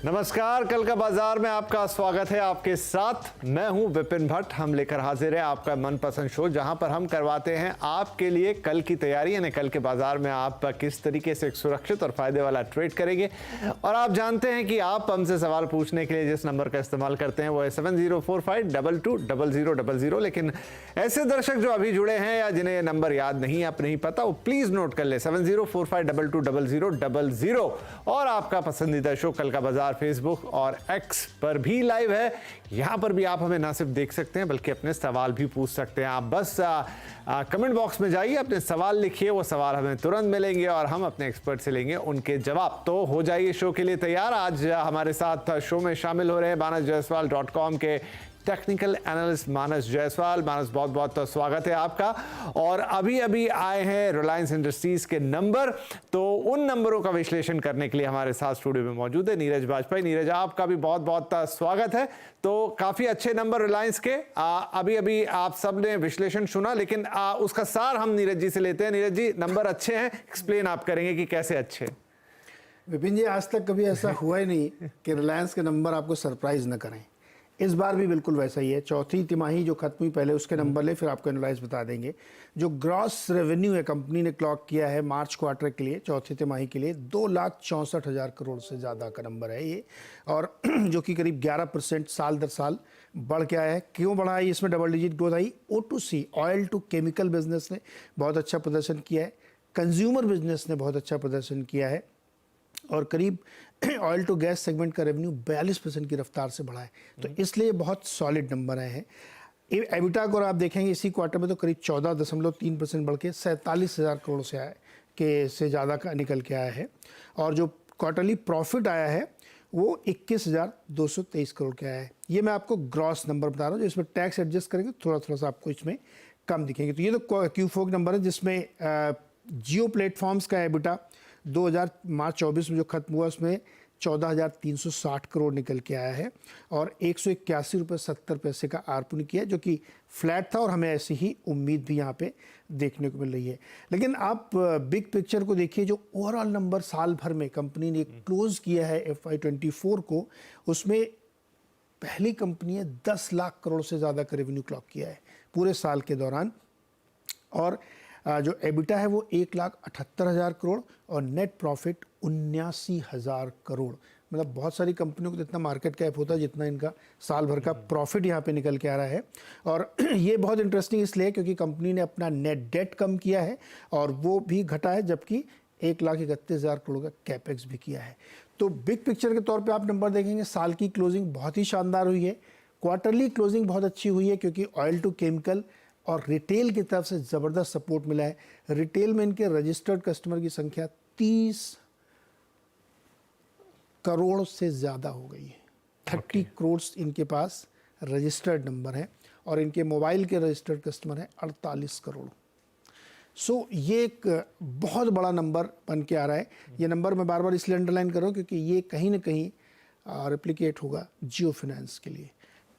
नमस्कार, कल का बाजार में आपका स्वागत है। आपके साथ मैं हूं विपिन भट्ट। हम लेकर हाजिर है आपका मनपसंद शो, जहां पर हम करवाते हैं आपके लिए कल की तैयारी, यानी कल के बाजार में आप किस तरीके से एक सुरक्षित और फायदे वाला ट्रेड करेंगे। और आप जानते हैं कि आप हमसे सवाल पूछने के लिए जिस नंबर का इस्तेमाल करते हैं वो है 7045220000। लेकिन ऐसे दर्शक जो अभी जुड़े हैं या जिन्हें नंबर याद नहीं, आप नहीं पता, वो प्लीज नोट कर ले 7045220000। और आपका पसंदीदा शो कल का बाजार फेसबुक और एक्स पर भी लाइव है। यहां पर भी आप हमें ना सिर्फ देख सकते हैं बल्कि अपने सवाल भी पूछ सकते हैं। आप बस कमेंट बॉक्स में जाइए, अपने सवाल लिखिए, वो सवाल हमें तुरंत मिलेंगे और हम अपने एक्सपर्ट से लेंगे उनके जवाब। तो हो जाइए शो के लिए तैयार। आज हमारे साथ शो में शामिल हो रहे हैं manasjaiswal.com के टेक्निकल एनालिस्ट मानस जायसवाल। मानस, बहुत बहुत स्वागत है आपका। और अभी अभी आए हैं रिलायंस इंडस्ट्रीज के नंबर, तो उन नंबरों का विश्लेषण करने के लिए हमारे साथ स्टूडियो में मौजूद है नीरज बाजपेयी। नीरज, आपका भी बहुत बहुत स्वागत है। तो काफी अच्छे नंबर रिलायंस के अभी अभी आप सब ने विश्लेषण सुना, लेकिन उसका सार हम नीरज जी से लेते हैं। नीरज जी, नंबर अच्छे हैं, एक्सप्लेन आप करेंगे कि कैसे अच्छे? विपिन जी, आज तक कभी ऐसा हुआ ही नहीं कि रिलायंस के नंबर आपको सरप्राइज न करें। इस बार भी बिल्कुल वैसा ही है। चौथी तिमाही जो खत्म हुई, पहले उसके नंबर ले, फिर आपको एनालाइज बता देंगे। जो ग्रॉस रेवेन्यू है कंपनी ने क्लॉक किया है मार्च क्वार्टर के लिए, चौथी तिमाही के लिए 2,64,000 करोड़ से ज़्यादा का नंबर है ये, और जो कि करीब 11% साल दर साल बढ़ के आया है। क्यों बढ़ा है? इसमें डबल डिजिट ग्रोथ आई। O2C oil to chemical business ने बहुत अच्छा प्रदर्शन किया है, कंज्यूमर बिजनेस ने बहुत अच्छा प्रदर्शन किया है, और करीब ऑयल टू गैस सेगमेंट का रेवेन्यू 42% की रफ्तार से बढ़ा है। तो इसलिए बहुत सॉलिड नंबर आए हैं। एबिटा को आप देखेंगे इसी क्वार्टर में तो करीब 14.3% बढ़ के 47,000 करोड़ से आया के से ज़्यादा का निकल के आया है। और जो क्वार्टरली प्रॉफिट आया है वो 21,223 करोड़ के आया है। ये मैं आपको ग्रॉस नंबर बता रहा हूँ, जो इसमें टैक्स एडजस्ट करेंगे थोड़ा सा आपको इसमें कम दिखेंगे। तो ये तो Q4 नंबर है, जिसमें जियो प्लेटफॉर्म्स का एबिटा 2000 मार्च 24 में जो खत्म हुआ उसमें 14,360 करोड़ निकल के आया है, और 181 रुपये 70 पैसे का आरपू किया, जो कि फ्लैट था, और हमें ऐसी ही उम्मीद भी यहाँ पे देखने को मिल रही है। लेकिन आप बिग पिक्चर को देखिए, जो ओवरऑल नंबर साल भर में कंपनी ने क्लोज किया है FY24 को, उसमें पहली कंपनी है 10 लाख करोड़ से ज़्यादा का रेवेन्यू क्लॉक किया है पूरे साल के दौरान। और जो एबिटा है वो 1,78,000 करोड़, और नेट प्रॉफिट 79,000 करोड़। मतलब बहुत सारी कंपनियों को तो इतना मार्केट कैप होता है जितना इनका साल भर का प्रॉफिट यहाँ पे निकल के आ रहा है। और ये बहुत इंटरेस्टिंग इसलिए क्योंकि कंपनी ने अपना नेट डेट कम किया है, और वो भी घटा है, जबकि 1,31,000 करोड़ का कैपेक्स भी किया है। तो बिग पिक्चर के तौर पर आप नंबर देखेंगे, साल की क्लोजिंग बहुत ही शानदार हुई है, क्वार्टरली क्लोजिंग बहुत अच्छी हुई है, क्योंकि ऑयल टू केमिकल और रिटेल की तरफ से ज़बरदस्त सपोर्ट मिला है। रिटेल में इनके रजिस्टर्ड कस्टमर की संख्या 30 करोड़ से ज़्यादा हो गई है। 30 करोड़ इनके पास रजिस्टर्ड नंबर है, और इनके मोबाइल के रजिस्टर्ड कस्टमर हैं 48 करोड़। सो ये एक बहुत बड़ा नंबर बन के आ रहा है। ये नंबर मैं बार बार इसलिए अंडरलाइन कर रहा हूँ क्योंकि ये कहीं ना कहीं रेप्लिकेट होगा जियो फाइनेंस के लिए।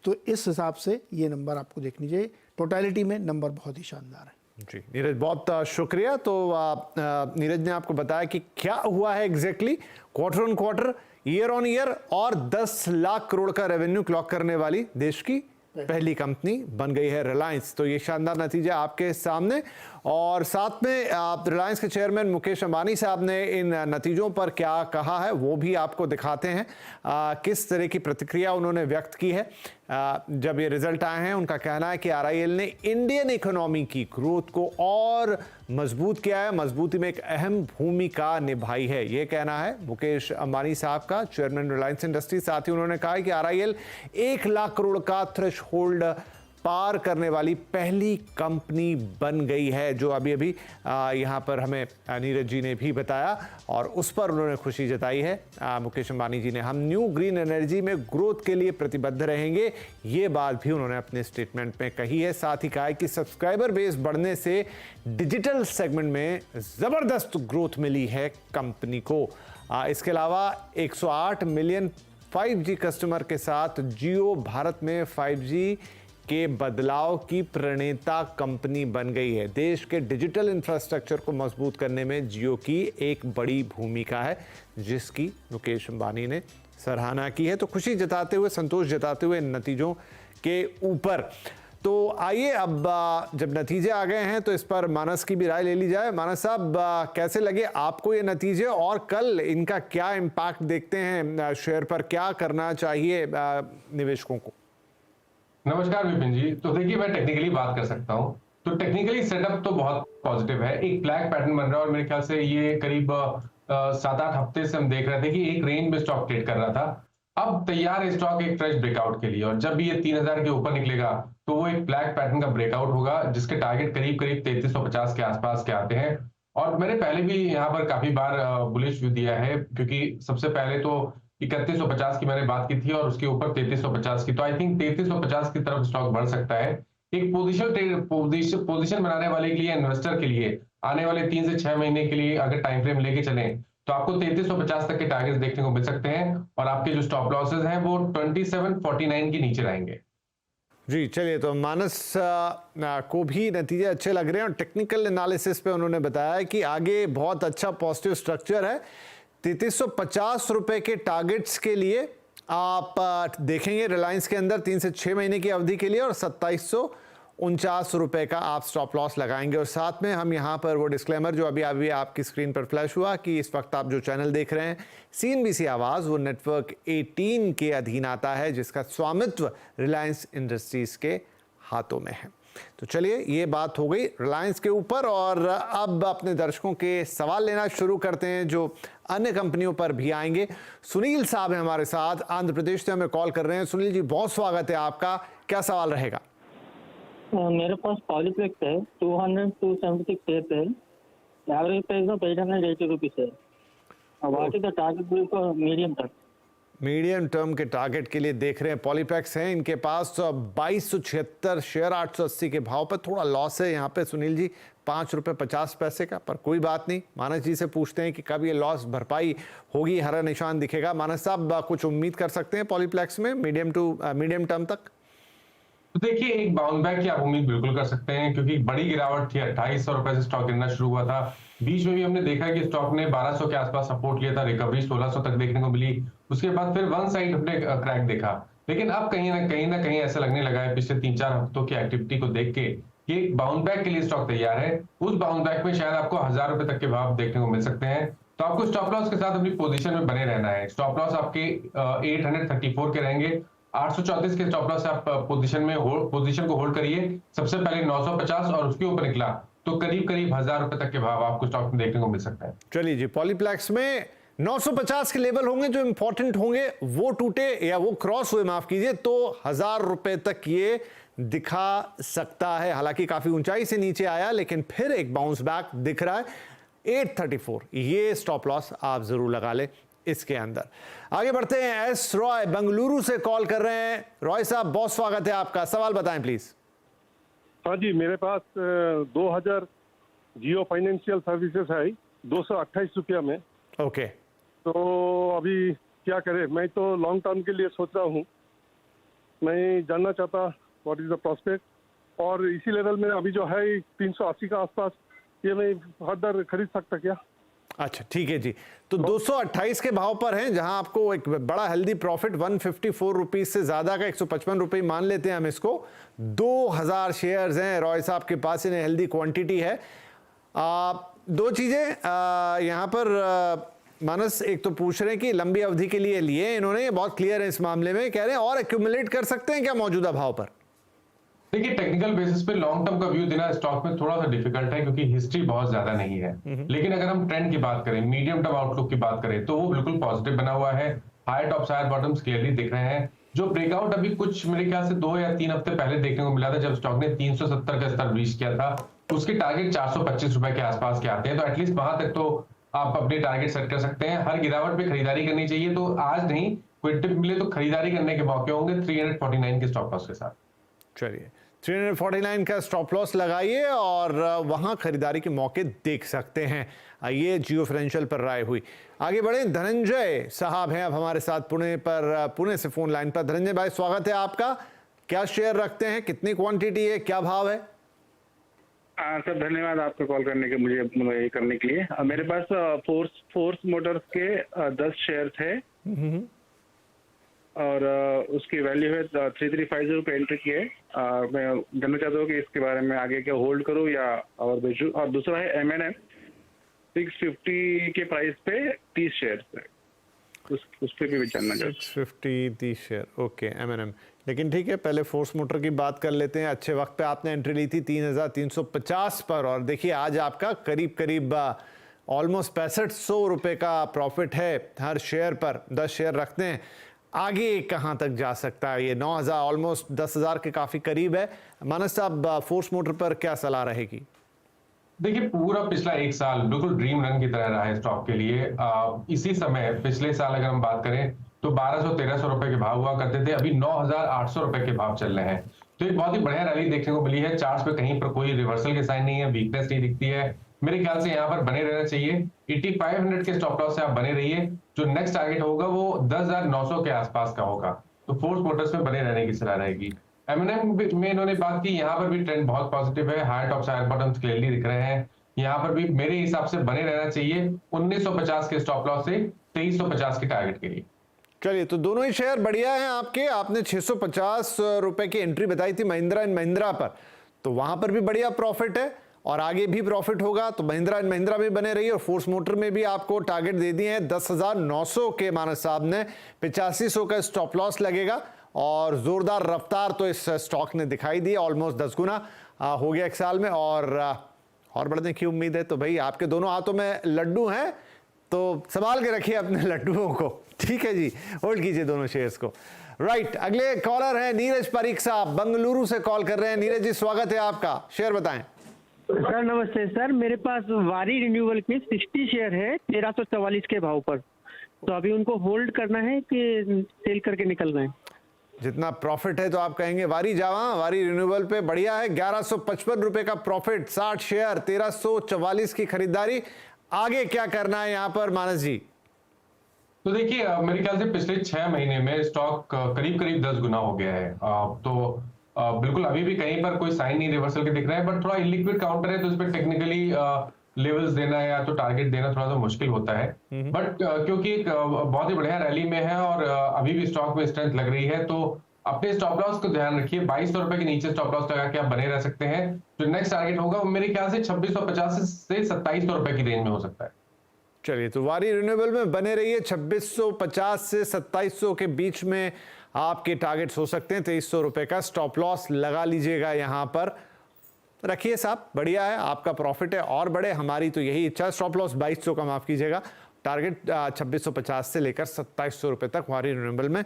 तो इस हिसाब से ये नंबर आपको देखनी चाहिए। टोटलिटी में नंबर बहुत ही शानदार है। जी नीरज, बहुत शुक्रिया। तो नीरज ने आपको बताया कि क्या हुआ है exactly quarter on quarter, year on year, और 10 लाख करोड़ का रेवेन्यू क्लॉक करने वाली देश की पहली कंपनी बन गई है रिलायंस। तो ये शानदार नतीजा आपके सामने। और साथ में रिलायंस के चेयरमैन मुकेश अंबानी साहब ने इन नतीजों पर क्या कहा है वो भी आपको दिखाते हैं। किस तरह की प्रतिक्रिया उन्होंने व्यक्त की है जब ये रिजल्ट आए हैं। उनका कहना है कि RIL ने इंडियन इकोनॉमी की ग्रोथ को और मजबूत किया है, मजबूती में एक अहम भूमिका निभाई है, ये कहना है मुकेश अंबानी साहब का, चेयरमैन रिलायंस इंडस्ट्री। साथ ही उन्होंने कहा है कि RIL 1 लाख करोड़ का थ्रेशहोल्ड पार करने वाली पहली कंपनी बन गई है, जो अभी अभी यहाँ पर हमें नीरज जी ने भी बताया, और उस पर उन्होंने खुशी जताई है मुकेश अंबानी जी ने। हम न्यू ग्रीन एनर्जी में ग्रोथ के लिए प्रतिबद्ध रहेंगे, ये बात भी उन्होंने अपने स्टेटमेंट में कही है। साथ ही कहा है कि सब्सक्राइबर बेस बढ़ने से डिजिटल सेगमेंट में ज़बरदस्त ग्रोथ मिली है कंपनी को। इसके अलावा 108 मिलियन 5G कस्टमर के साथ जियो भारत में 5G के बदलाव की प्रणेता कंपनी बन गई है। देश के डिजिटल इंफ्रास्ट्रक्चर को मजबूत करने में जियो की एक बड़ी भूमिका है, जिसकी मुकेश अंबानी ने सराहना की है। तो खुशी जताते हुए, संतोष जताते हुए नतीजों के ऊपर, तो आइए अब जब नतीजे आ गए हैं तो इस पर मानस की भी राय ले ली जाए। मानस साहब, कैसे लगे आपको ये नतीजे और कल इनका क्या इम्पैक्ट देखते हैं शेयर पर, क्या करना चाहिए निवेशकों को? नमस्कार विपिन जी। तो देखिए, मैं टेक्निकली बात कर सकता हूं। तो टेक्निकली सेटअप तो बहुत पॉजिटिव है। एक ब्लैक पैटर्न बन रहा है और मेरे ख्याल से ये करीब 7-8 हफ्ते से हम देख रहे थे कि एक रेंज में स्टॉक ट्रेड कर रहा था। अब तैयार है स्टॉक एक फ्रेश ब्रेकआउट के लिए, और जब भी ये 3000 के ऊपर निकलेगा तो वो एक ब्लैक पैटर्न का ब्रेकआउट होगा, जिसके टारगेट करीब करीब 3350 के आसपास के आते हैं। और मैंने पहले भी यहाँ पर काफी बार बुलिश व्यू दिया है, क्योंकि सबसे पहले तो 3150 की मैंने बात की थी और उसके ऊपर 3350 की। तो आई थिंक 3350 की तरफ स्टॉक बढ़ सकता है। एक पोजीशन बनाने वाले के लिए, इन्वेस्टर के लिए, आने वाले 3 से 6 महीने के लिए अगर टाइम फ्रेम लेके चलें तो आपको 3350 तक के टारगेट्स देखने को मिल सकते हैं, और आपके जो स्टॉप लॉसेस हैं वो 2749 के नीचे रहेंगे। जी चलिए, तो मानस को भी नतीजे अच्छे लग रहे हैं, और टेक्निकल एनालिसिस पे उन्होंने बताया कि आगे बहुत अच्छा पॉजिटिव स्ट्रक्चर है। 3350 रुपए के टारगेट्स के लिए आप देखेंगे रिलायंस के अंदर 3 से 6 महीने की अवधि के लिए, और 2749 रुपए का आप स्टॉप लॉस लगाएंगे। और साथ में हम यहाँ पर वो डिस्क्लेमर जो अभी अभी आपकी स्क्रीन पर फ्लैश हुआ कि इस वक्त आप जो चैनल देख रहे हैं CNBC आवाज़, वो नेटवर्क 18 के अधीन आता है, जिसका स्वामित्व रिलायंस इंडस्ट्रीज के हाथों में है। तो चलिए, ये बात हो गई रिलायंस के ऊपर, और अब अपने दर्शकों के सवाल लेना शुरू करते हैं जो अन्य कंपनियों पर भी आएंगे। सुनील साहब हैं हमारे साथ, आंध्र प्रदेश से हमें कॉल कर रहे हैं। सुनील जी, बहुत स्वागत है आपका, क्या सवाल रहेगा? मेरे पास पॉलीप्लेक्स है, 276 शेयर है, एवरेज प्राइस ऑफ 880 रुपीस है। What is the target for medium term? Medium term के टारगेट के लिए देख रहे हैं पॉलीप्लेक्स हैं, इनके पास 2276 शेयर 880 के भाव पर। थोड़ा लॉस है यहाँ पे सुनील जी, 5 रुपये 50 पैसे का, पर कोई बात नहीं। मानस जी से पूछते हैं कि कब ये लॉस भरपाई होगी, हरा निशान दिखेगा। मानस साहब, कुछ उम्मीद कर सकते हैं पॉलीप्लेक्स में मीडियम टर्म तक? तो देखिए, एक बाउंस बैक की आप उम्मीद बिल्कुल कर सकते हैं, क्योंकि बड़ी गिरावट थी। 2800 रुपए से स्टॉक गिरना शुरू हुआ था। बीच में भी हमने देखा कि स्टॉक ने 1200 के आसपास सपोर्ट लिया था, रिकवरी 1600 तक देखने को मिली। उसके बाद फिर वन साइड हमने क्रैक देखा, लेकिन अब कहीं ना कहीं ऐसा लगने लगा है पिछले 3-4 हफ्तों की एक्टिविटी को देख के कि एक बाउंस बैक के लिए स्टॉक तैयार है। उस बाउंस बैक में शायद आपको 1000 रुपए तक के भाव देखने को मिल सकते हैं। तो आपको स्टॉप लॉस के साथ अपनी पोजीशन में बने रहना है। स्टॉप लॉस आपके 834 के रहेंगे। 834 के स्टॉप लॉस से आप पोजीशन को होल्ड करिए। सबसे पहले 950 और उसके ऊपर निकला तो करीब करीब 1000 रुपए तक के भाव आपको स्टॉक में देखने को मिल सकता है। चलिए जी, पॉलीप्लेक्स में 950 के लेवल होंगे जो इंपॉर्टेंट होंगे, वो टूटे या वो क्रॉस हुए, माफ कीजिए, तो 1000 रुपए तक ये दिखा सकता है। हालांकि काफी ऊंचाई से नीचे आया, लेकिन फिर एक बाउंस बैक दिख रहा है। 834 ये स्टॉप लॉस आप जरूर लगा ले इसके अंदर। आगे बढ़ते हैं, एस रॉय बेंगलुरु से कॉल कर रहे हैं। रॉय साहब, बहुत स्वागत है आपका, सवाल बताएं प्लीज। हाँ जी, मेरे पास 2000 जियो फाइनेंशियल सर्विसेज है 228 रुपया में। ओके, तो अभी क्या करें? मैं तो लॉन्ग टर्म के लिए सोच रहा हूँ। मैं जानना चाहता व्हाट इज द प्रोस्पेक्ट, और इसी लेवल में अभी जो है 380 का आसपास, ये मैं फर्दर खरीद सकता क्या? अच्छा ठीक है जी। तो 228 के भाव पर हैं, जहां आपको एक बड़ा हेल्दी प्रॉफिट 154 रुपीज से ज्यादा का 155 रुपये मान लेते हैं हम इसको। 2000 शेयर्स हैं रॉय साहब के पास, इन्हें हेल्दी क्वांटिटी है। दो चीजें यहाँ पर मानस एक तो पूछ रहे हैं कि लंबी अवधि के लिए लिए इन्होंने, ये बहुत क्लियर है इस मामले में, कह रहे हैं और एक्यूमुलेट कर सकते हैं क्या मौजूदा भाव पर? देखिए, टेक्निकल बेसिस पे लॉन्ग टर्म का व्यू देना स्टॉक में थोड़ा सा डिफिकल्ट है, क्योंकि हिस्ट्री बहुत ज्यादा नहीं है। लेकिन अगर हम ट्रेंड की बात करें, मीडियम टर्म आउटलुक की बात करें, तो वो बिल्कुल पॉजिटिव बना हुआ है। Higher tops higher bottoms clearly दिख रहे हैं। जो ब्रेकआउट अभी कुछ मेरे ख्याल से 2 या 3 हफ्ते पहले देखने को मिला था, जब स्टॉक ने 370 का स्तर रीच किया था, उसके टारगेट 425 रुपए के आसपास के आते हैं। तो एटलीस्ट वहां तक तो आप अपने टारगेट सेट कर सकते हैं। हर गिरावट पे खरीदारी करनी चाहिए। तो आज नहीं, कोई टिप मिले तो खरीदारी करने के मौके होंगे 349 के स्टॉप लॉस के साथ। चलिए, 349 का स्टॉप लॉस लगाइए और वहां खरीदारी के मौके देख सकते हैं। ये जियो फाइनेंशियल पर राय हुई। आगे बढ़े, धनंजय साहब हैं अब हमारे साथ पुणे से फोन लाइन पर। धनंजय भाई, स्वागत है आपका। क्या शेयर रखते हैं, कितनी क्वांटिटी है, क्या भाव है? सर धन्यवाद आपका कॉल करने के, मुझे ये करने के लिए। मेरे पास फोर्स मोटर्स के 10 शेयर थे और उसकी वैल्यू है 3350 पे एंट्री की है। मैं जानना चाहता हूँ कि इसके बारे में आगे क्या होल्ड करूँ या और बेचूँ। और दूसरा है M&M 650 के प्राइस पे 30 शेयर है, उस पे भी जानना चाहता हूँ। 650 30 शेयर, ओके M&M। लेकिन ठीक है, पहले फोर्स मोटर की बात कर लेते हैं। अच्छे वक्त पे आपने एंट्री ली थी 3350 पर, और देखिए आज आपका करीब करीब ऑलमोस्ट 6500 रुपये का प्रॉफिट है हर शेयर पर। 10 शेयर रखते हैं, आगे कहाँ तक जा सकता है ये? 9000 ऑलमोस्ट 10,000 के काफ़ी करीब है। मानस साहब, फोर्स मोटर पर क्या सलाह रहेगी? देखिए, पूरा पिछला एक साल बिल्कुल ड्रीम रन की तरह रहा है स्टॉक के लिए। इसी समय पिछले साल अगर हम बात करें तो 1200-1300 रुपए के भाव हुआ करते थे, अभी 9800 रुपए के भाव चल रहे हैं। तो एक बहुत ही बढ़िया रैली देखने को मिली है। चार्ट्स पे कहीं पर कोई रिवर्सल के साइन नहीं है, वीकनेस नहीं दिखती है। मेरे ख्याल से यहाँ पर बने रहना चाहिए। 8500 के स्टॉप लॉस से आप बने रहिए। जो नेक्स्ट टारगेट होगा वो 10,900 के आसपास का होगा। तो फोर्स मोटर्स में बने रहने की सलाह रहेगी। M&M में इन्होंने बात की, यहाँ पर भी ट्रेंड बहुत पॉजिटिव है। High top higher bottoms clearly दिख रहे हैं। यहाँ पर भी मेरे हिसाब से बने रहना चाहिए 1950 के स्टॉप लॉस से 2350 के टारगेट के लिए। चलिए, तो दोनों ही शेयर बढ़िया हैं आपके। आपने 650 रुपए की एंट्री बताई थी महिंद्रा एंड महिंद्रा पर, तो वहां पर भी बढ़िया प्रॉफिट है और आगे भी प्रॉफिट होगा। तो महिंद्रा एंड महिंद्रा में बने रहिए। और फोर्स मोटर में भी आपको टारगेट दे दिए हैं 10,900 के। मानस साहब ने 8500 का स्टॉप लॉस लगेगा और जोरदार रफ्तार तो इस स्टॉक ने दिखाई दी। ऑलमोस्ट 10 गुना हो गया एक साल में, और बढ़ने की उम्मीद है। तो भाई, आपके दोनों हाथों में लड्डू हैं, तो संभाल के रखिए अपने लड्डुओं को। ठीक है जी, होल्ड कीजिए दोनों शेयर्स को। राइट, अगले कॉलर हैं नीरज परीख साहब, बंगलुरु से कॉल कर रहे हैं। नीरज जी, स्वागत है आपका। शेयर बताएं। सर नमस्ते सर, मेरे पास वारी रिन्यूएबल के 60 शेयर है 1344 के भाव पर। तो अभी उनको होल्ड करना है कि सेल करके निकलना है? जितना प्रॉफिट है तो आप कहेंगे वारी जावा, वारी रिन्यूएबल पे बढ़िया है। 1155 रुपए का प्रॉफिट, 60 शेयर, 1344 की खरीदारी। आगे क्या करना है यहाँ पर मानस जी? तो देखिए, मेरे ख्याल से पिछले 6 महीने में स्टॉक करीब करीब 10 गुना हो गया है। तो बिल्कुल अभी भी कहीं पर कोई साइन नहीं रिवर्सल के दिख रहा है, बट थोड़ा इलिक्विड काउंटर है तो इस पर टेक्निकली लेवल्स देना या तो टारगेट देना थोड़ा सा मुश्किल होता है। बट क्योंकि एक बहुत ही बढ़िया रैली में है और अभी भी स्टॉक में स्ट्रेंथ लग रही है, तो अपने स्टॉप लॉस को ध्यान रखिए। 2200 रुपए के नीचे स्टॉप लॉस लगा के आप बने रह सकते हैं। जो नेक्स्ट टारगेट होगा वो मेरे ख्याल से 2650 से 2700 रुपए की रेंज में हो सकता है। चलिए, तो वारी रिन्यूएबल में बने रहिए। 2650 से 2700 के बीच में आपके टारगेट्स हो सकते हैं। 2300 रुपए का स्टॉप लॉस लगा लीजिएगा यहाँ पर। रखिए साहब, बढ़िया है, आपका प्रॉफिट है और बढ़े, हमारी तो यही इच्छा है। स्टॉप लॉस 2200 का माफ कीजिएगा, टारगेट 2650 से लेकर 2700 रुपए तक वारी रिन्यूएबल में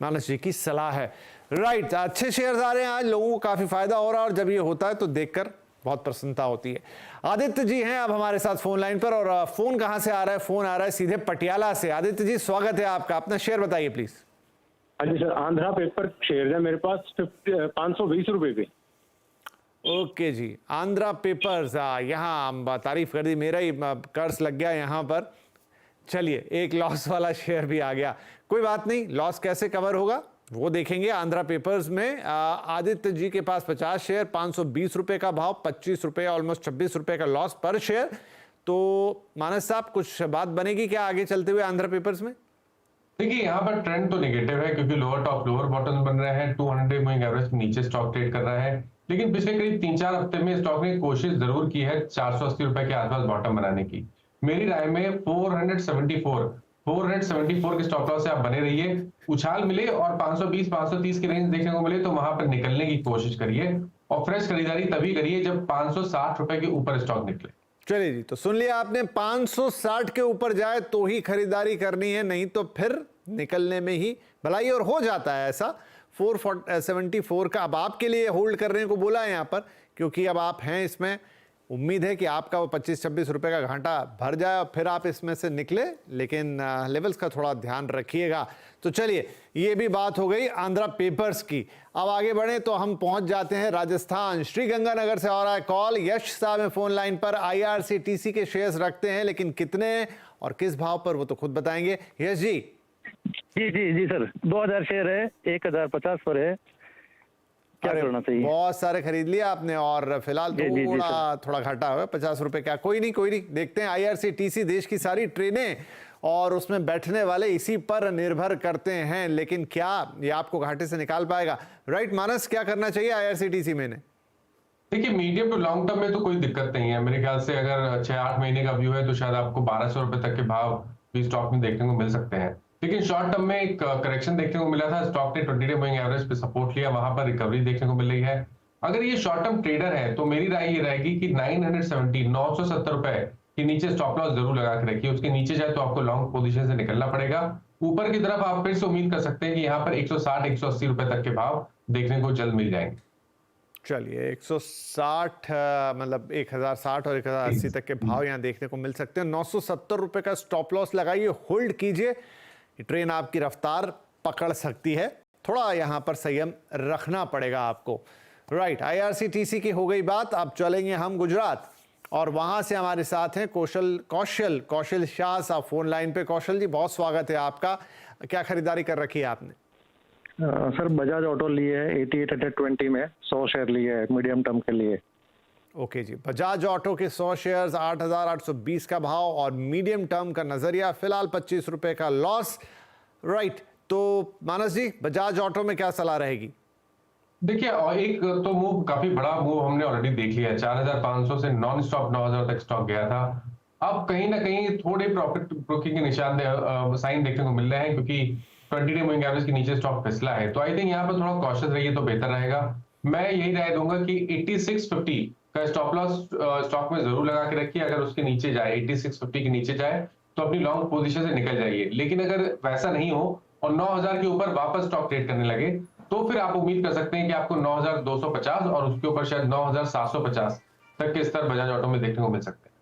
मानस जी की सलाह है। राइट, अच्छे शेयर्स आ रहे हैं आज, लोगों को काफी फायदा हो रहा है और जब ये होता है तो देखकर बहुत प्रसन्नता होती है। आदित्य जी हैं अब हमारे साथ फोन लाइन पर, और फोन कहां से आ रहा है? फोन आ रहा है सीधे पटियाला से। आदित्य जी, स्वागत है आपका, अपना शेयर बताइए प्लीज। हाँ जी सर, आंध्रा पेपर शेयर है मेरे पास 520 रुपए पे। ओके जी, आंध्रा पेपर्स, यहाँ तारीफ कर दी, मेरा ही कर्ज लग गया यहाँ पर। चलिए, एक लॉस वाला शेयर भी आ गया, कोई बात नहीं, लॉस कैसे कवर होगा वो देखेंगे। आंध्रा पेपर्स में आदित्य जी के पास 50 शेयर, 520 रुपए का भाव, 25 रुपए, ऑलमोस्ट 26 रुपए का लॉस पर शेयर। तो मानस साहब, कुछ बात बनेगी क्या आगे चलते हुए आंध्रा पेपर्स में? देखिए, यहाँ पर ट्रेंड तो नेगेटिव है क्योंकि लोअर टॉप लोअर बॉटम बन रहे हैं। 200 मूविंग एवरेज के नीचे स्टॉक ट्रेड कर रहा है, लेकिन पिछले करीब 3-4 हफ्ते में स्टॉक ने कोशिश जरूर की है 480 रुपए के आसपास बॉटम बनाने की। मेरी राय में 474 के स्टॉप लॉस से आप बने रहिए। उछाल मिले और 520-530 की रेंज देखने को मिले तो वहां पर निकलने की कोशिश करिए, और फ्रेश खरीदारी तभी करिए जब 560 रुपए के ऊपर स्टॉक निकले। चलिए जी, तो सुन लिया आपने, 560 के ऊपर जाए तो ही खरीदारी करनी है, नहीं तो फिर निकलने में ही भलाई। और हो जाता है ऐसा। 474 का अब आपके लिए होल्ड करने को बोला है यहाँ पर, क्योंकि अब आप हैं इसमें। उम्मीद है कि आपका वो 25-26 रुपए का घाटा भर जाए और फिर आप इसमें से निकले, लेकिन लेवल्स का थोड़ा ध्यान रखिएगा। तो चलिए, ये भी बात हो गई आंध्रा पेपर्स की। अब आगे बढ़े तो हम पहुंच जाते हैं राजस्थान, श्रीगंगानगर से आ रहा है कॉल। यश साहब है फोन लाइन पर। IRCTC के शेयर्स रखते हैं, लेकिन कितने और किस भाव पर वो तो खुद बताएंगे। यश जी। जी सर, 2000 शेयर है, 1050 पर है, क्या करना चाहिए? बहुत सारे खरीद लिया आपने और फिलहाल थोड़ा घाटा हुआ, 50 रुपए। क्या, कोई नहीं देखते हैं। IRCTC देश की सारी ट्रेनें और उसमें बैठने वाले इसी पर निर्भर करते हैं, लेकिन क्या ये आपको घाटे से निकाल पाएगा? राइट मानस, क्या करना चाहिए IRCTC में? देखिए, मीडियम टू लॉन्ग टर्म में तो कोई दिक्कत नहीं है मेरे ख्याल से। अगर 6-8 महीने का व्यू है तो शायद आपको 1200 रुपए तक के भाव भी स्टॉक में देखने को मिल सकते हैं। लेकिन शॉर्ट टर्म में एक करेक्शन देखने को मिला था, स्टॉक ने 20 डे मूविंग एवरेज पे सपोर्ट लिया, वहां पर रिकवरी देखने को मिल रही है। अगर ये शॉर्ट टर्म ट्रेडर है तो मेरी राय ये रहेगी कि 970 रुपए के नीचे स्टॉप लॉस जरूर लगा के रखिए। उसके नीचे जाए तो आपको लॉन्ग पोजीशन से निकलना पड़ेगा। ऊपर की तरफ आप फिर से उम्मीद कर सकते हैं कि यहाँ पर 160-180 रुपए तक के भाव देखने को जल्द मिल जाएंगे। चलिए 160 मतलब 1060 और 1080 तक के भाव यहाँ देखने को मिल सकते हैं। 970 रुपए का स्टॉप लॉस लगाइए, होल्ड कीजिए। ट्रेन आपकी रफ्तार पकड़ सकती है, थोड़ा यहाँ पर संयम रखना पड़ेगा आपको। राइट, IRCTC की हो गई बात। अब चलेंगे हम गुजरात और वहां से हमारे साथ हैं कौशल शाह साहब फोन लाइन पे। कौशल जी, बहुत स्वागत है आपका। क्या खरीदारी कर रखी है आपने? सर बजाज ऑटो लिए है 8820 में 100 शेयर लिए है मीडियम टर्म के लिए। ओके जी, बजाज ऑटो के 100 शेयर्स 8820 का भाव और मीडियम टर्म का नजरिया, फिलहाल 25 रुपए का लॉस। राइट, तो मानस जी बजाज ऑटो में क्या सलाह रहेगी? देखिए, और एक तो मूव, काफी बड़ा मूव हमने ऑलरेडी देख लिया है। 4500 से नॉन स्टॉप 9000 तक स्टॉक गया था। अब कहीं ना कहीं थोड़े प्रॉफिट बुकिंग के निशान साइन देखने को मिल रहे हैं, क्योंकि 20 डे मूविंग एवरेज के नीचे स्टॉक फिसला है। तो आई थिंक यहाँ पर थोड़ा कॉशियस रहिए तो बेहतर रहेगा। मैं यही राय दूंगा कि 8650 का स्टॉप लॉस स्टॉक में जरूर लगा के रखिए। अगर उसके नीचे जाए, 8650 के नीचे जाए, तो अपनी लॉन्ग पोजीशन से निकल जाइए। लेकिन अगर वैसा नहीं हो और 9000 के ऊपर वापस स्टॉक ट्रेड करने लगे, तो फिर आप उम्मीद कर सकते हैं कि आपको 9250 और उसके ऊपर शायद 9750 तक के स्तर बजाज ऑटो में देखने को मिल सकते हैं।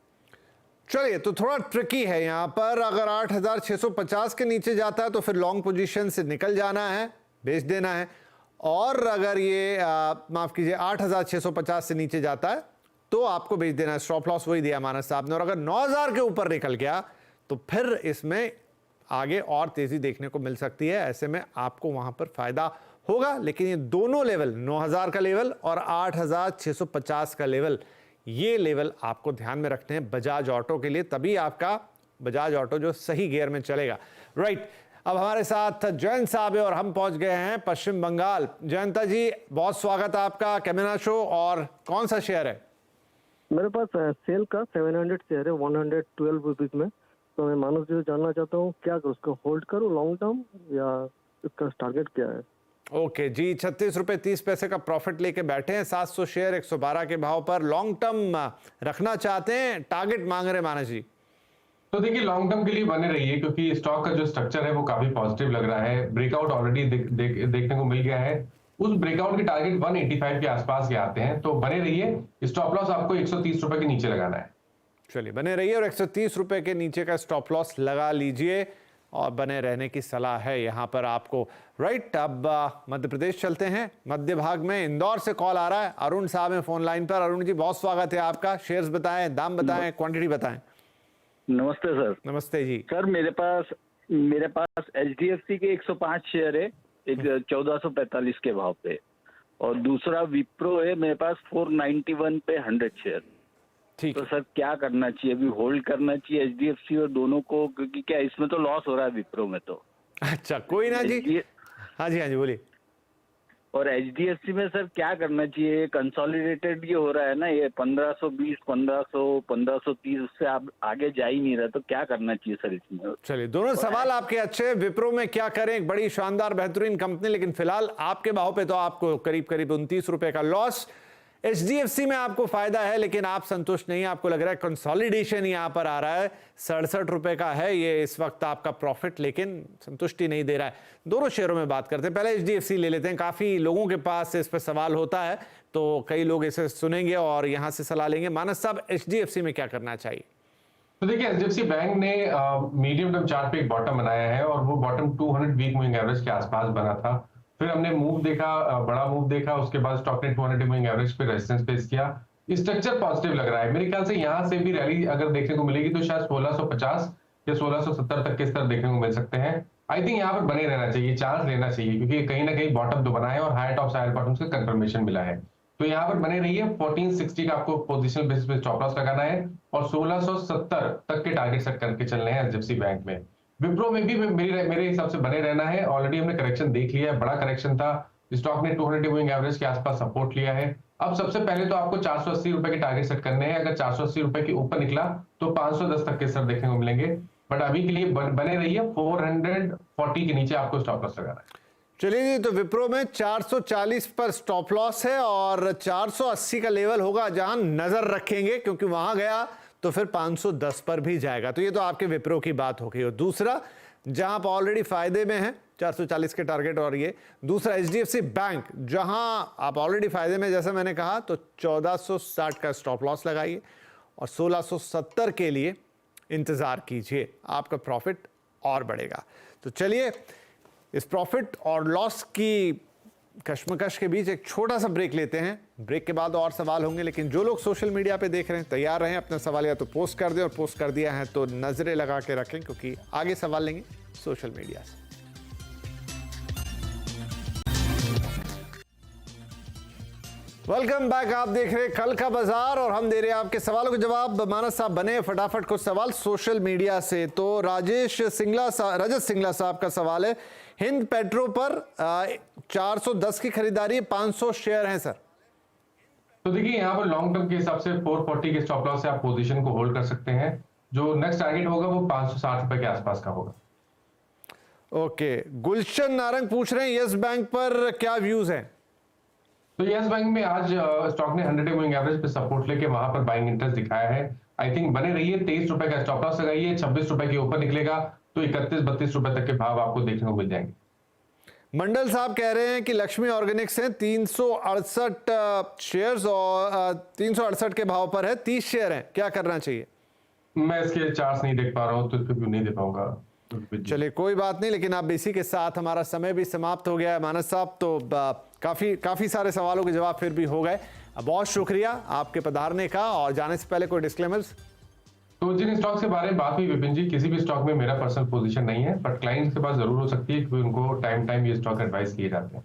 चलिए, तो थोड़ा ट्रिकी है यहाँ पर। अगर 8650 के नीचे जाता है तो फिर लॉन्ग पोजीशन से निकल जाना है, बेच देना है। और अगर ये माफ कीजिए 8650 से नीचे जाता है तो आपको बेच देना है। स्टॉप लॉस वही दिया मानस साहब ने। और अगर 9000 के ऊपर निकल गया तो फिर इसमें आगे और तेजी देखने को मिल सकती है। ऐसे में आपको वहां पर फायदा होगा। लेकिन ये दोनों लेवल, 9000 का लेवल और 8650 का लेवल, ये लेवल आपको ध्यान में रखने हैं बजाज ऑटो के लिए, तभी आपका बजाज ऑटो जो सही गियर में चलेगा। राइट, अब हमारे साथ जयंत साहब है और हम पहुंच गए हैं पश्चिम बंगाल। जयंता जी, बहुत स्वागत है आपका कैमेरा शो। और कौन सा शेयर है? मेरे पास सेल का 700 शेयर है 112 रुपीज में। तो मैं मानस जी से जानना चाहता हूँ क्या उसको होल्ड करूँ लॉन्ग टर्म या इसका टारगेट क्या है? ओके जी, 36 रुपए 30 पैसे का प्रॉफिट लेके बैठे हैं। 700 शेयर 112 के भाव पर लॉन्ग टर्म रखना चाहते हैं, टारगेट मांग रहे मानस जी। तो देखिए, लॉन्ग टर्म के लिए बने रहिए, क्योंकि स्टॉक का जो स्ट्रक्चर है वो काफी पॉजिटिव लग रहा है। ब्रेकआउट ऑलरेडी देखने को मिल गया है। उस ब्रेकआउट के टारगेट 185 के आसपास के आते हैं, तो बने रहिए। स्टॉप लॉस आपको 130 रुपए के नीचे लगाना है। चलिए, बने रहिए और 130 रुपए के नीचे का स्टॉप लॉस लगा लीजिए और बने रहने की सलाह है यहाँ पर आपको। राइट, अब मध्य प्रदेश चलते हैं। मध्य भाग में इंदौर से कॉल आ रहा है। अरुण साहब है फोन लाइन पर। अरुण जी, बहुत स्वागत है आपका। शेयर्स बताएं, दाम बताएं, क्वांटिटी बताएं। नमस्ते सर। नमस्ते जी। सर मेरे पास HDFC के 105 शेयर है 1445 के भाव पे, और दूसरा विप्रो है मेरे पास 491 पे 100 शेयर। ठीक, तो सर क्या करना चाहिए? अभी होल्ड करना चाहिए HDFC और दोनों को, क्योंकि क्या इसमें तो लॉस हो रहा है विप्रो में तो। अच्छा, कोई ना जी। हाँ जी बोलिए। और HDFC में सर क्या करना चाहिए? कंसोलिडेटेड ये हो रहा है ना, ये 1520 1530 उससे आप आगे जा ही नहीं रहा, तो क्या करना चाहिए सर इसमें? चलिए, दोनों सवाल आपके अच्छे। विप्रो में क्या करें, एक बड़ी शानदार बेहतरीन कंपनी, लेकिन फिलहाल आपके भाव पे तो आपको करीब 29 रुपए का लॉस। HDFC में आपको फायदा है, लेकिन आप संतुष्ट नहीं, आपको लग रहा है कंसोलिडेशन यहां पर आ रहा है। 67 रुपए का है ये इस वक्त आपका प्रॉफिट, लेकिन संतुष्टि नहीं दे रहा है। दोनों शेयरों में बात करते हैं। पहले HDFC ले लेते हैं। काफी लोगों के पास इस पर सवाल होता है, तो कई लोग इसे सुनेंगे और यहां से सलाह लेंगे। मानस साहब, HDFC में क्या करना चाहिए? तो देखिए, HDFC बैंक ने मीडियम टर्म चार्ट पे एक बॉटम बनाया है, और वो बॉटम 200 वीक मूविंग एवरेज के आसपास बना था। फिर हमने मूव देखा, बड़ा मूव देखा, उसके बाद स्टॉक ने 200 मूविंग एवरेज पे रेजिस्टेंस फेस किया। स्ट्रक्चर पॉजिटिव लग रहा है मेरे ख्याल से। यहां से भी रैली अगर देखने को मिलेगी तो शायद 1650 या 1670 तक के स्तर देखने को मिल सकते हैं। आई थिंक यहाँ पर बने रहना चाहिए, चांस लेना चाहिए, क्योंकि कहीं ना कहीं बॉटम तो बना है और हायर टॉप्स हायर बॉटम्स का कंफर्मेशन मिला है। तो यहाँ पर बने रहिए। 1460 का आपको पोजिशनल बेसिस पे स्टॉप लॉस लगाना है और 1670 तक के टारगेट सेट करके चलने हैं एचडीएफसी बैंक में। विप्रो में भी मेरे हिसाब से बने रहना है। ऑलरेडी हमने करेक्शन देख लिया है, बड़ा करेक्शन था। स्टॉक ने 200 मूविंग एवरेज के आसपास सपोर्ट लिया है। अब सबसे पहले तो आपको 480 रुपए के टारगेट सेट करने हैं। अगर 480 रुपए के ऊपर निकला तो 510 तक के सर देखने को मिलेंगे, बट अभी के लिए बने रहिए। 440 के नीचे आपको स्टॉप लॉस लगाना है। चलिए जी, तो विप्रो में 440 पर स्टॉप लॉस है और 480 का लेवल होगा जहां नजर रखेंगे, क्योंकि वहां गया तो फिर 510 पर भी जाएगा। तो ये तो आपके विप्रो की बात हो गई। और दूसरा, जहां आप ऑलरेडी फायदे में हैं 440 के टारगेट, और ये दूसरा एचडीएफसी बैंक जहां आप ऑलरेडी फायदे में, जैसा मैंने कहा, तो 1460 का स्टॉप लॉस लगाइए और 1670 के लिए इंतजार कीजिए, आपका प्रॉफिट और बढ़ेगा। तो चलिए, इस प्रॉफिट और लॉस की कश्मकश के बीच एक छोटा सा ब्रेक लेते हैं। ब्रेक के बाद और सवाल होंगे, लेकिन जो लोग सोशल मीडिया पे देख रहे हैं तैयार रहें, अपना सवाल या तो पोस्ट कर दें, और पोस्ट कर दिया है तो नजरें लगा के रखें, क्योंकि आगे सवाल लेंगे सोशल मीडिया से। Welcome back. आप देख रहे हैं कल का बाजार और हम दे रहे हैं आपके सवालों के जवाब। मानस साहब बने फटाफट कुछ सवाल सोशल मीडिया से। तो रजत सिंगला साहब का सवाल है, हिंद पेट्रो पर 410 की खरीदारी, 500 शेयर हैं सर। तो देखिए, यहाँ पर लॉन्ग टर्म के हिसाब से 440 के स्टॉप लॉस से आप पोजीशन को होल्ड कर सकते हैं। जो नेक्स्ट टारगेट होगा वो 560 रुपए के आसपास का होगा। ओके, गुलशन नारंग पूछ रहे हैं यस बैंक पर क्या व्यूज हैं। तो यस बैंक में आज स्टॉक ने 100 मूविंग एवरेज पे सपोर्ट लेके वहां पर बाइंग इंटरेस्ट दिखाया है। आई थिंक बने रहिए। 23 रुपए का स्टॉप लॉस लगाइए। 26 रुपए के ऊपर निकलेगा तो 31-32 रुपए तक के भाव आपको देखने को मिल जाएंगे। मंडल साहब कह रहे हैं कि लक्ष्मी ऑर्गेनिक्स हैं 368 शेयर्स और 368 के भाव पर है, 30 शेयर हैं, क्या करना चाहिए। मैं इसके चार्ट्स नहीं देख पा रहा हूं तो इसको क्यों नहीं दे पाऊंगा। चलिए कोई बात नहीं, लेकिन आप इसी के साथ हमारा समय भी समाप्त हो गया है मानस साहब। तो काफी सारे सवालों के जवाब फिर भी हो गए। बहुत शुक्रिया आपके पधारने का। और जाने से पहले कोई डिस्क्लेमर्स। तो जिन स्टॉक्स के बारे में बात हुई विपिन जी, किसी भी स्टॉक में मेरा पर्सनल पोजीशन नहीं है, बट क्लाइंट्स के पास जरूर हो सकती है क्योंकि उनको टाइम ये स्टॉक एडवाइस किए जाते हैं।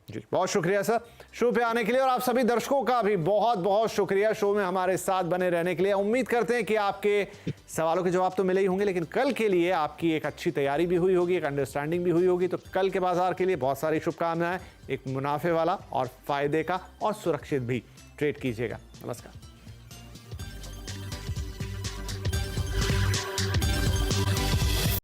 जी बहुत शुक्रिया सर शो पे आने के लिए, और आप सभी दर्शकों का भी बहुत बहुत शुक्रिया शो में हमारे साथ बने रहने के लिए। उम्मीद करते हैं कि आपके सवालों के जवाब तो मिले ही होंगे, लेकिन कल के लिए आपकी एक अच्छी तैयारी भी हुई होगी, एक अंडरस्टैंडिंग भी हुई होगी। तो कल के बाजार के लिए बहुत सारी शुभकामनाएं, एक मुनाफे वाला और फायदे का और सुरक्षित भी ट्रेड कीजिएगा। नमस्कार।